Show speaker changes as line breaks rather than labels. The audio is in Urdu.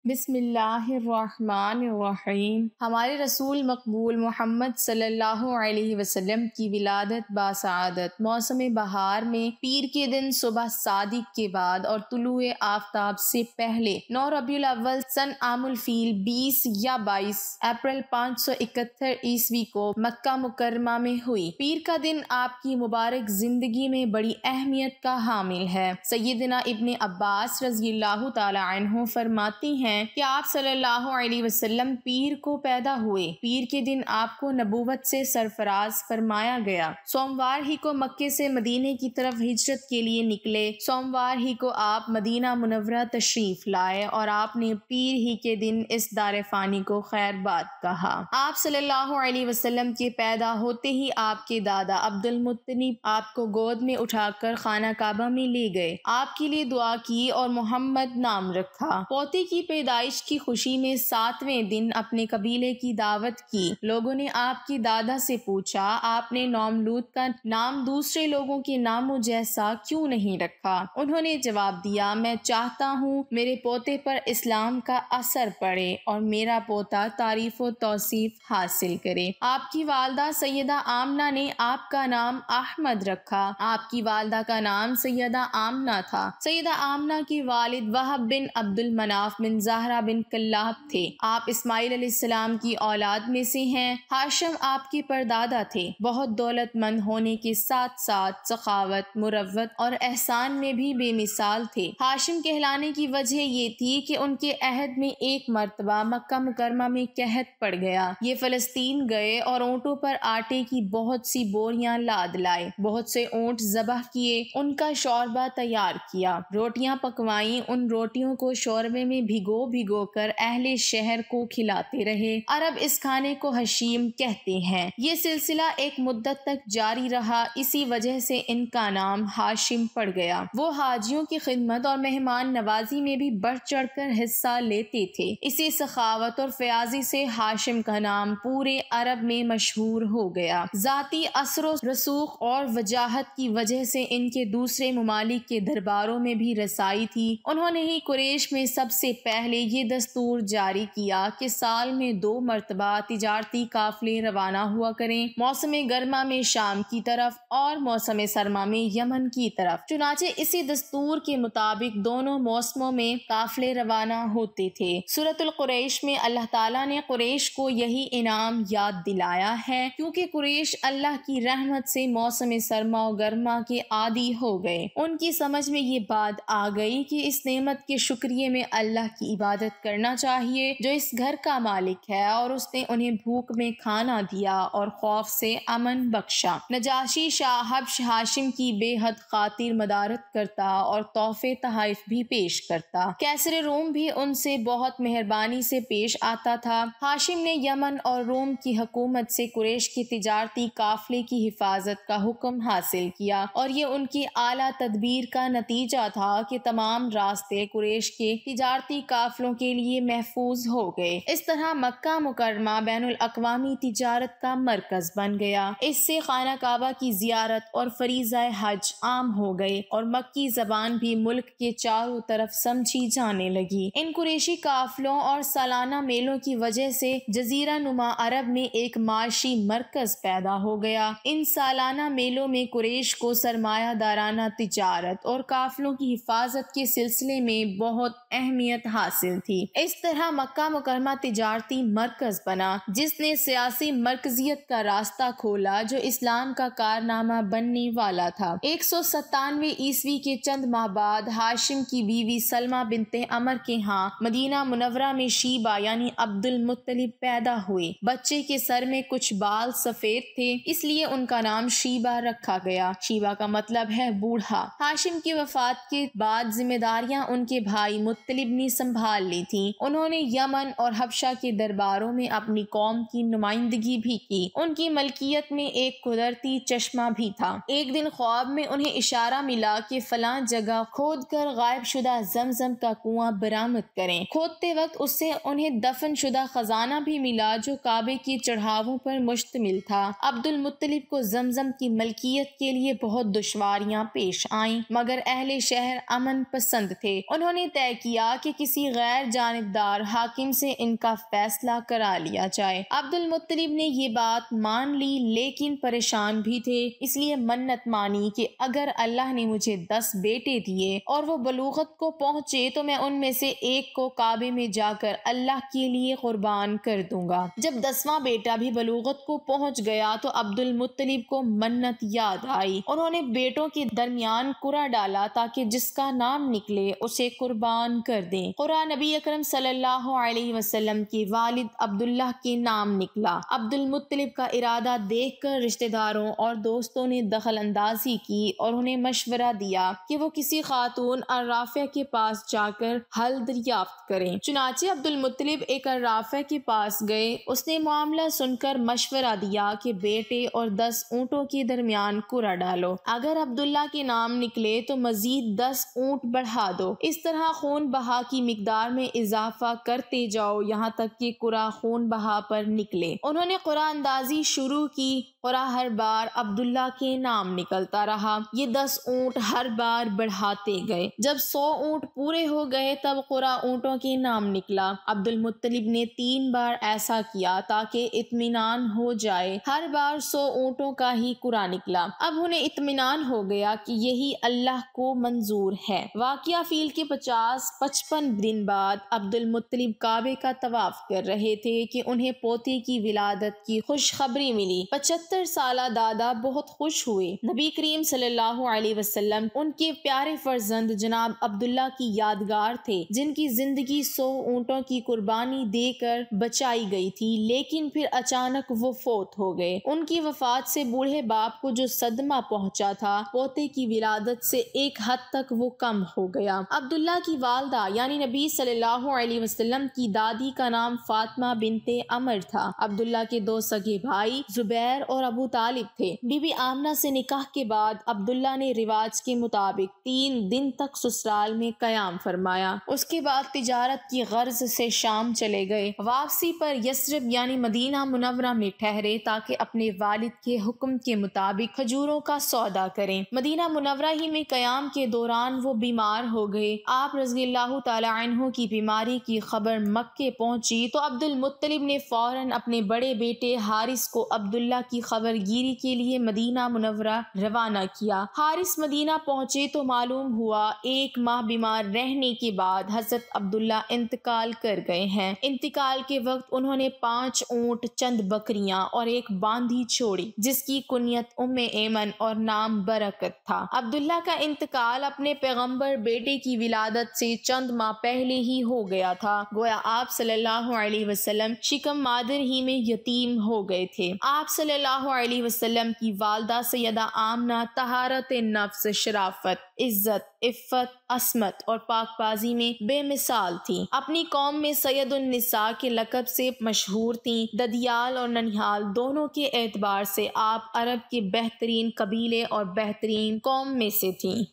بسم اللہ الرحمن الرحیم۔ ہمارے رسول مقبول محمد صلی اللہ علیہ وسلم کی ولادت باسعادت موسم بہار میں پیر کے دن صبح صادق کے بعد اور طلوع آفتاب سے پہلے 9 ربیع الاول سن عام الفیل 20 یا 22 اپریل 571 عیسوی کو مکہ مکرمہ میں ہوئی۔ پیر کا دن آپ کی مبارک زندگی میں بڑی اہمیت کا حامل ہے۔ سیدنا ابن عباس رضی اللہ تعالی عنہ فرماتی ہیں کہ آپ صلی اللہ علیہ وسلم پیر کو پیدا ہوئے۔ پیر کے دن آپ کو نبوت سے سرفراز فرمایا گیا۔ سوموار ہی کو مکے سے مدینے کی طرف ہجرت کے لیے نکلے۔ سوموار ہی کو آپ مدینہ منورہ تشریف لائے اور آپ نے پیر ہی کے دن اس دار فانی کو خیر باد کہا۔ آپ صلی اللہ علیہ وسلم کے پیدا ہوتے ہی آپ کے دادا عبد المطلب آپ کو گود میں اٹھا کر خانہ کعبہ میں لے گئے، آپ کے لیے دعا کی اور محمد نام رکھا۔ پوتے کی پیدائش کی خوشی میں 7ویں دن اپنے قبیلے کی دعوت کی۔ لوگوں نے آپ کی دادا سے پوچھا، آپ نے نوملود کا نام دوسرے لوگوں کے ناموں جیسا کیوں نہیں رکھا؟ انہوں نے جواب دیا، میں چاہتا ہوں میرے پوتے پر اسلام کا اثر پڑے اور میرا پوتا تعریف و توصیف حاصل کرے۔ آپ کی والدہ سیدہ آمنہ نے آپ کا نام احمد رکھا۔ آپ کی والدہ کا نام سیدہ آمنہ تھا۔ سیدہ آمنہ کے والد وہب بن عبد المناف بن زہرہ بن کلاب تھے۔ آپ اسماعیل علیہ السلام کی اولاد میں سے ہیں۔ ہاشم آپ کے پردادا تھے۔ بہت دولت مند ہونے کے ساتھ ساتھ سخاوت، مروت اور احسان میں بھی بے مثال تھے۔ ہاشم کہلانے کی وجہ یہ تھی کہ ان کے عہد میں ایک مرتبہ مکہ مکرمہ میں قحط پڑ گیا۔ یہ فلسطین گئے اور اونٹوں پر آٹے کی بہت سی بوریاں لاد لائے، بہت سے اونٹ ذبح کیے، ان کا شوربہ تیار کیا، روٹیاں پکوائیں، ان روٹیوں کو شوربے میں بھگو کر اہل شہر کو کھلاتے رہے۔ عرب اس کھانے کو حشیم کہتے ہیں۔ یہ سلسلہ ایک مدت تک جاری رہا، اسی وجہ سے ان کا نام ہاشم پڑ گیا۔ وہ حاجیوں کی خدمت اور مہمان نوازی میں بھی بڑھ چڑھ کر حصہ لیتے تھے۔ اسی سخاوت اور فیاضی سے ہاشم کا نام پورے عرب میں مشہور ہو گیا۔ ذاتی اثر و رسوخ اور وجاہت کی وجہ سے ان کے دوسرے ممالک کے درباروں میں بھی رسائی تھی۔ انہوں نے ہی قریش میں سب سے پہلے یہ دستور جاری کیا کہ سال میں 2 مرتبہ تجارتی قافلے روانہ ہوا کریں، موسم گرما میں شام کی طرف اور موسم سرما میں یمن کی طرف۔ چنانچہ اسی دستور کے مطابق دونوں موسموں میں قافلے روانہ ہوتے تھے۔ سورۃ القریش میں اللہ تعالیٰ نے قریش کو یہی انعام یاد دلایا ہے، کیونکہ قریش اللہ کی رحمت سے موسم سرما و گرما کے عادی ہو گئے۔ ان کی سمجھ میں یہ بات آ گئی کہ اس نعمت کے شکریہ میں اللہ کی عبادت کرنا چاہیے جو اس گھر کا مالک ہے، اور اس نے انہیں بھوک میں کھانا دیا اور خوف سے امن بخشا۔ نجاشی شاہ حبش ہاشم کی بے حد خاطر مدارت کرتا اور تحفے تحائف بھی پیش کرتا۔ کیسر روم بھی ان سے بہت مہربانی سے پیش آتا تھا۔ ہاشم نے یمن اور روم کی حکومت سے قریش کی تجارتی قافلے کی حفاظت کا حکم حاصل کیا، اور یہ ان کی اعلیٰ تدبیر کا نتیجہ تھا کہ تمام راستے قریش کے تجارتی قافلوں کے لیے محفوظ ہو گئے۔ اس طرح مکہ مکرمہ بین الاقوامی تجارت کا مرکز بن گیا۔ اس سے خانہ کعبہ کی زیارت اور فریضہ حج عام ہو گئے اور مکی زبان بھی ملک کے چاروں طرف سمجھی جانے لگی۔ ان قریشی قافلوں اور سالانہ میلوں کی وجہ سے جزیرہ نما عرب میں ایک معاشی مرکز پیدا ہو گیا۔ ان سالانہ میلوں میں قریش کو سرمایہ دارانہ تجارت اور قافلوں کی حفاظت کے سلسلے میں بہت اہمیت حاصل تھی۔ اس طرح مکہ مکرمہ تجارتی مرکز بنا، جس نے سیاسی مرکزیت کا راستہ کھولا جو اسلام کا کارنامہ بننے والا تھا۔ 197 عیسوی کے چند ماہ بعد ہاشم کی بیوی سلمہ بنت عمر کے ہاں مدینہ منورہ میں شیبہ یعنی عبد المطلب پیدا ہوئے۔ بچے کے سر میں کچھ بال سفید تھے، اس لیے ان کا نام شیبہ رکھا گیا۔ شیبہ کا مطلب ہے بوڑھا۔ ہاشم کی وفات کے بعد ذمہ داریاں ان کے بھائی مطلب نے سنبھال لی تھیں۔ انہوں نے یمن اور حبشہ کے درباروں میں اپنی قوم کی نمائندگی بھی کی۔ ان کی ملکیت میں ایک قدرتی چشمہ بھی تھا۔ ایک دن خواب میں انہیں اشارہ ملا کہ فلاں جگہ کھود کر غائب شدہ زمزم کا کنواں برآمد کریں۔ کھودتے وقت اس سے انہیں دفن شدہ خزانہ بھی ملا جو کعبے کی چڑھاووں پر مشتمل تھا۔ عبد المطلب کو زمزم کی ملکیت کے لیے بہت دشواریاں پیش آئیں، مگر اہل شہر امن پسند تھے۔ انہوں نے طے کیا کیا کہ کسی غیر جانبدار حاکم سے ان کا فیصلہ کرا لیا جائے۔ عبد المطلب نے یہ بات مان لی، لیکن پریشان بھی تھے، اس لیے منت مانی کہ اگر اللہ نے مجھے 10 بیٹے دیے اور وہ بلوغت کو پہنچے تو میں ان میں سے ایک کو کعبے میں جا کر اللہ کے لیے قربان کر دوں گا۔ جب 10واں بیٹا بھی بلوغت کو پہنچ گیا تو عبد المطلب کو منت یاد آئی۔ انہوں نے بیٹوں کے درمیان قرعہ ڈالا تاکہ جس کا نام نکلے اسے قربان کر دیں۔ قرعہ نبی اکرم صلی اللہ علیہ وسلم کے والد عبداللہ کے نام نکلا۔ عبد المطلب کا ارادہ دیکھ کر رشتہ داروں اور دوستوں نے دخل اندازی کی اور انہیں مشورہ دیا کہ وہ کسی خاتون عرافہ کے پاس جا کر حل دریافت کریں۔ چنانچہ عبد المطلب ایک عرافہ کے پاس گئے۔ اس نے معاملہ سن کر مشورہ دیا کہ بیٹے اور 10 اونٹوں کے درمیان قرعہ ڈالو، اگر عبداللہ کے نام نکلے تو مزید 10 اونٹ بڑھا دو، اس طرح خون بہا کی مقدار میں اضافہ کرتے جاؤ یہاں تک کہ قرعہ خون بہا پر نکلے۔ انہوں نے قرعہ اندازی شروع کی۔ قرعہ ہر بار عبداللہ کے نام نکلتا رہا۔ یہ 10 اونٹ ہر بار بڑھاتے گئے۔ جب 100 اونٹ پورے ہو گئے تب قرعہ اونٹوں کے نام نکلا۔ عبد المطلب نے 3 بار ایسا کیا تاکہ اطمینان ہو جائے۔ ہر بار 100 اونٹوں کا ہی قرعہ نکلا۔ اب انہیں اطمینان ہو گیا کہ یہی اللہ کو منظور ہے۔ واقعہ فیل کے 50-55 دن بعد عبد المطلب کعبے کا طواف کر رہے تھے کہ انہیں پوتے کی ولادت کی خوشخبری ملی۔ 75 سالہ دادا بہت خوش ہوئے۔ نبی کریم صلی اللہ علیہ وسلم ان کے پیارے فرزند جناب عبداللہ کی یادگار تھے، جن کی زندگی 100 اونٹوں کی قربانی دے کر بچائی گئی تھی، لیکن پھر اچانک وہ فوت ہو گئے۔ ان کی وفات سے بوڑھے باپ کو جو صدمہ پہنچا تھا، پوتے کی ولادت سے ایک حد تک وہ کم ہو گیا۔ عبداللہ کی والدہ یعنی نبی صلی اللہ علیہ وسلم کی دادی کا نام فاطمہ بنت عمر تھا۔ عبداللہ کے 2 سگے بھائی زبیر اور ابو طالب تھے۔ بی بی آمنہ سے نکاح کے بعد عبداللہ نے رواج کے مطابق 3 دن تک سسرال میں قیام فرمایا۔ اس کے بعد تجارت کی غرض سے شام چلے گئے۔ واپسی پر یثرب یعنی مدینہ منورہ میں ٹھہرے تاکہ اپنے والد کے حکم کے مطابق کھجوروں کا سودا کریں۔ مدینہ منورہ ہی میں قیام کے دوران وہ بیمار ہو گئے۔ آپ رضی اللہ تعالی عنہ کی بیماری کی خبر مکے پہنچی تو عبد المطلب نے فوراً اپنے بڑے بیٹے حارث کو عبداللہ کی خبر گیری کے لیے مدینہ منورہ روانہ کیا۔ حارث مدینہ پہنچے تو معلوم ہوا 1 ماہ بیمار رہنے کے بعد حضرت عبداللہ انتقال کر گئے ہیں۔ انتقال کے وقت انہوں نے 5 اونٹ، چند بکریاں اور ایک باندھی چھوڑی جس کی کنیت ایمن اور نام برکت تھا۔ عبداللہ کا انتقال اپنے پیغمبر بیٹے کی ولادت سے چند ماہ پہلے ہی ہو گیا تھا، گویا آپ صلی اللہ علیہ وسلم شکم مادر ہی میں یتیم ہو گئے تھے۔ آپ صلی اللہ علیہ وسلم کی والدہ سیدہ آمنہ طہارت نفس، شرافت، عزت، عفت، عصمت اور پاک بازی میں بے مثال تھیں۔ اپنی قوم میں سید النساء کے لقب سے مشہور تھیں۔ ددیال اور ننیھال دونوں کے اعتبار سے آپ عرب کے بہترین قبیلے اور بہترین قوم میں سے تھیں۔